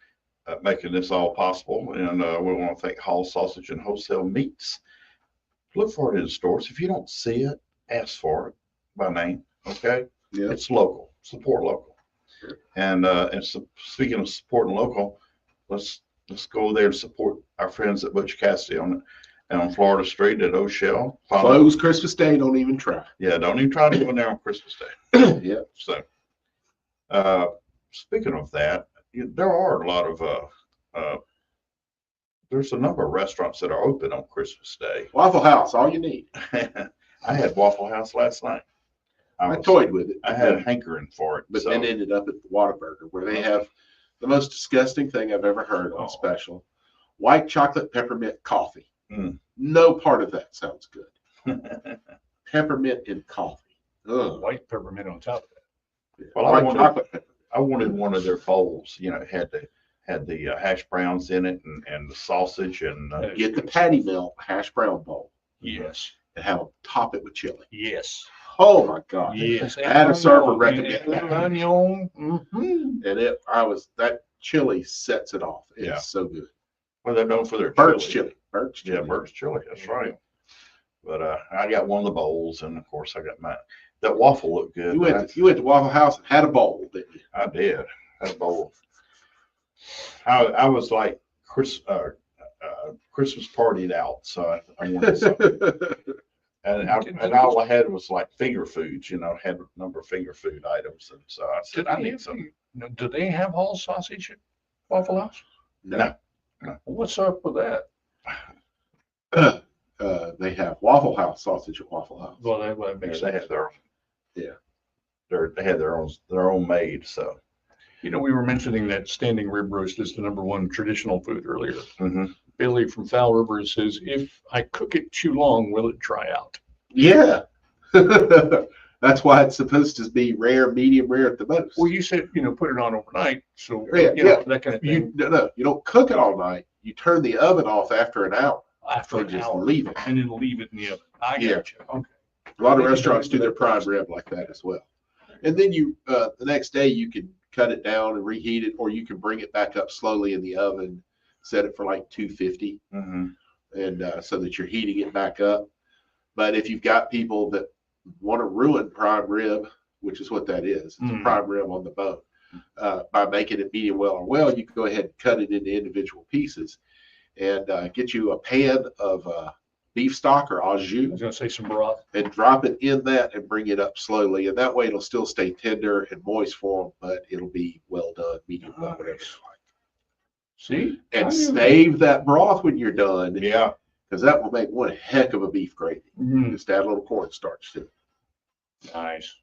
making this all possible, and we want to thank Hall Sausage and Wholesale Meats. Look for it in the stores. If you don't see it, ask for it by name. Okay, Yeah. it's local. Support local. And speaking of supporting local, let's go there and support our friends at Butch Cassidy on Florida Street at O'Shell. Close Christmas Day, don't even try. Yeah, don't even try to go in there on Christmas Day. Yeah. So, speaking of that, there are a lot of there's a number of restaurants that are open on Christmas Day. Waffle House, all you need. I had Waffle House last night. I toyed with it. I had a hankering for it. But so. then ended up at the Whataburger, where they have the most disgusting thing I've ever heard on Oh. special: white chocolate peppermint coffee. Mm. No part of that sounds good. Peppermint in coffee. Ugh. White peppermint on top of that. Well, White chocolate peppermint. I wanted one of their bowls. You know, it had the hash browns in it and the sausage and Get the patty melt hash brown bowl Yes. and have them top it with chili. Yes. Oh my God. Yes. I had a server And recommend little that. onion. Mhm. And that chili sets it off. It's Yeah. so good. well, they're known for their Birch chili. Birch chili. Yeah, birch chili. That's right. But I got one of the bowls, and of course I got mine. That waffle looked good. You went to Waffle House and had a bowl, didn't you? I did. Had a bowl. I was like Christmas partied out, so I wanted something. And all I had was like finger foods, you know, had a number of finger food items. And so I said, I need some. Do they have whole sausage at Waffle House? No. What's up with that? They have Waffle House sausage at Waffle House. Well, that makes They sense. had their own. Yeah. They had their own made. So. You know, we were mentioning that standing rib roast is the #1 traditional food earlier. Mm-hmm. Billy from Fowl River says, if I cook it too long, will it dry out? Yeah. That's why it's supposed to be rare, medium rare at the most. Well, you said, put it on overnight. So, Yeah, that kind of thing. No, you don't cook it all night. You turn the oven off after an hour. After and an just hour. leave it. And then leave it in the oven. I Yeah. got you. Okay. A lot of restaurants do their prime rib like that as well. And then the next day you can cut it down and reheat it, or you can bring it back up slowly in the oven, set it for like 250, Mm-hmm. and so that you're heating it back up. But if you've got people that want to ruin prime rib, which is what that is, it's a prime rib on the bone, by making it medium well, you can go ahead and cut it into individual pieces and get you a pan of beef stock or au jus. I was going to say some broth. And drop it in that and bring it up slowly. And that way it'll still stay tender and moist for them, but it'll be well done, medium well, whatever you like. See? And save that broth when you're done. Yeah. Because that will make one heck of a beef gravy. Mm. Just add a little cornstarch to it. Nice.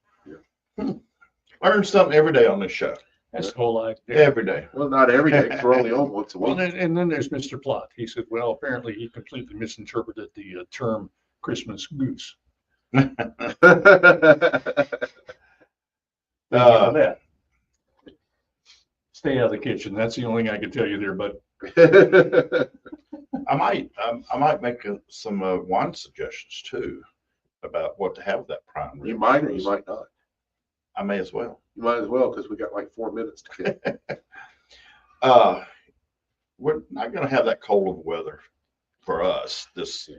Learn something every day on this show. That's the whole idea. Every day. Well, not every day, 'cause we're only on once a Well, week. and then there's Mr. Plot. He said, well, apparently he completely misinterpreted the term Christmas goose. That. Stay out of the kitchen. That's the only thing I can tell you there, but I might make some wine suggestions too about what to have with that prime rib. You might or you might not. I may as well. You might as well, because we got like 4 minutes to kill. We're not going to have that cold of weather for us this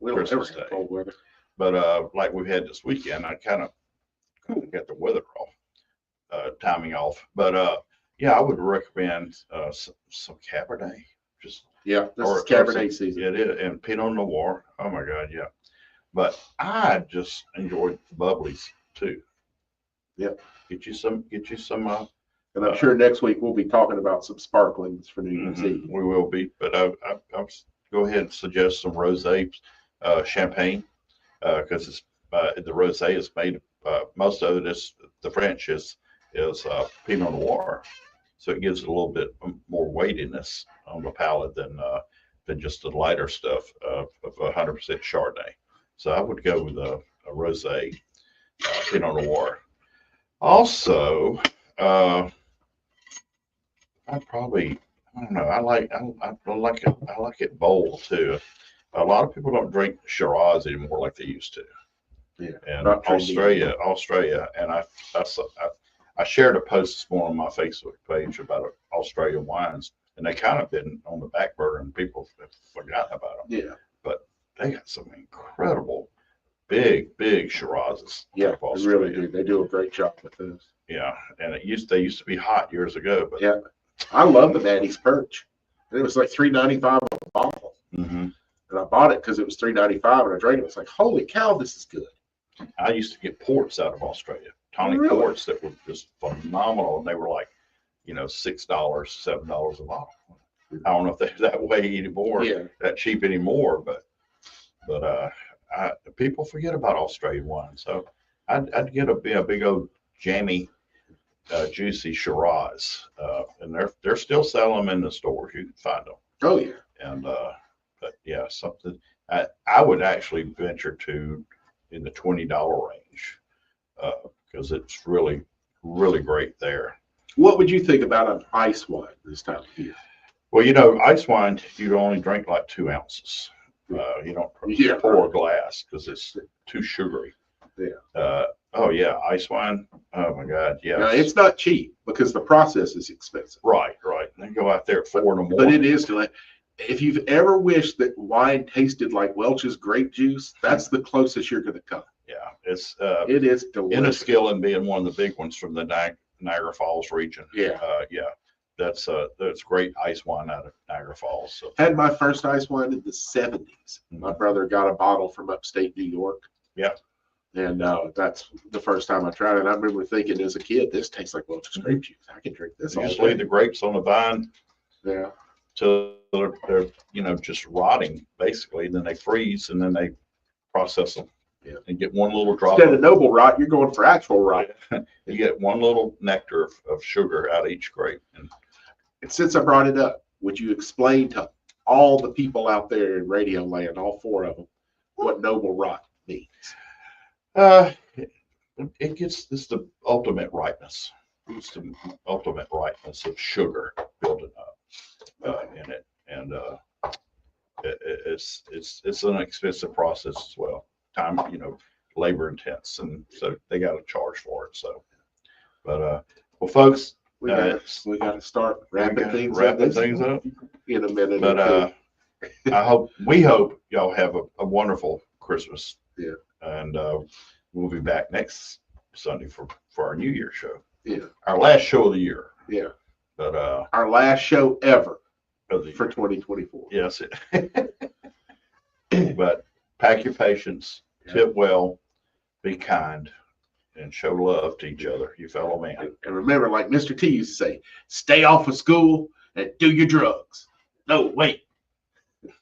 We don't ever Christmas have Day. cold weather. But like we've had this weekend, I kind of got the weather off, timing off. But yeah, I would recommend some Cabernet. Just Yeah, this or is Cabernet some- season. It is, and Pinot Noir. Oh my God, yeah. But I just enjoyed the bubblies too. Yep. Get you some. And I'm sure next week we'll be talking about some sparklings for New Year's Eve. We will be, but I'll go ahead and suggest some rosé champagne because it's the rosé is made. Most of it is the French is Pinot Noir, so it gives it a little bit more weightiness on the palate than just the lighter stuff of 100% Chardonnay. So I would go with a rosé Pinot Noir. Also, I don't know. I like it bold too. A lot of people don't drink Shiraz anymore like they used to. Yeah. And not trendy Australia, and I shared a post this morning on my Facebook page about Australian wines, and they kind of been on the back burner, and people have forgotten about them. Yeah. But they got some incredible big Shirazes. Yeah, of they really do. They do a great job with those. Yeah, and they used to be hot years ago, but Yeah. I love the Maddie's Perch. And it was like $3.95 a bottle. Mhm. And I bought it because it was $3.95, and I drank it. It's like, holy cow, this is good. I used to get ports out of Australia, tonic Really? ports that were just phenomenal, and they were like, $6, $7 a bottle. I don't know if they're that way anymore, Yeah. that cheap anymore, but people forget about Australian wine. So I'd get a big old jammy, juicy Shiraz, and they're still selling them in the stores. You can find them. Oh yeah. And but yeah, something I would actually venture to in the $20 range, because it's really great there. What would you think about an ice wine this time of year? Well, ice wine, you only drink like 2 ounces. You don't pour a glass because it's too sugary. Yeah. Oh yeah, ice wine. Oh my God, yeah. Now, it's not cheap because the process is expensive. Right. They go out there at 4 in the morning. But it is delicious. If you've ever wished that wine tasted like Welch's grape juice, that's the closest you're going to come. Yeah, it's It is delicious. Enniskillen being one of the big ones from the Niagara Falls region. Yeah. That's great ice wine out of Niagara Falls. So. Had my first ice wine in the 70s. My brother got a bottle from upstate New York. Yeah. And that's the first time I tried it. I remember thinking as a kid, this tastes like Welch's grape juice. I can drink this You all just day. leave the grapes on the vine. Yeah. Till they're just rotting basically. And then they freeze and then they process them. Yeah. And get one little drop. Instead of noble rot, you're going for actual rot. You get one little nectar of sugar out of each grape. And since I brought it up, would you explain to all the people out there in radio land, all 4 of them, what noble rot means? It's the ultimate ripeness. It's the ultimate ripeness of sugar building up in it, and it's an expensive process as well. Time, labor intense, and so they got to charge for it. So, but well, folks, We got to start wrapping things up in a minute. But we hope y'all have a wonderful Christmas. Yeah. And we'll be back next Sunday for our New Year show. Yeah. Our last show of the year. Yeah. But our last show ever for 2024. Yes. But pack your patience, tip well, be kind, and show love to each other, you fellow man. And remember, like Mr. T used to say, stay off of school and do your drugs. No, wait.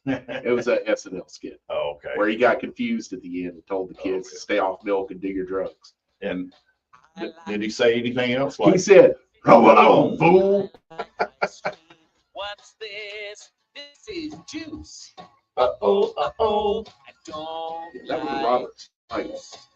It was an SNL skit. Oh, okay. Where he got confused at the end and told the kids to stay off milk and do your drugs. And did he say anything else? He said, roll on, fool. What's this? This is juice. Uh-oh. I don't That was like Robert's.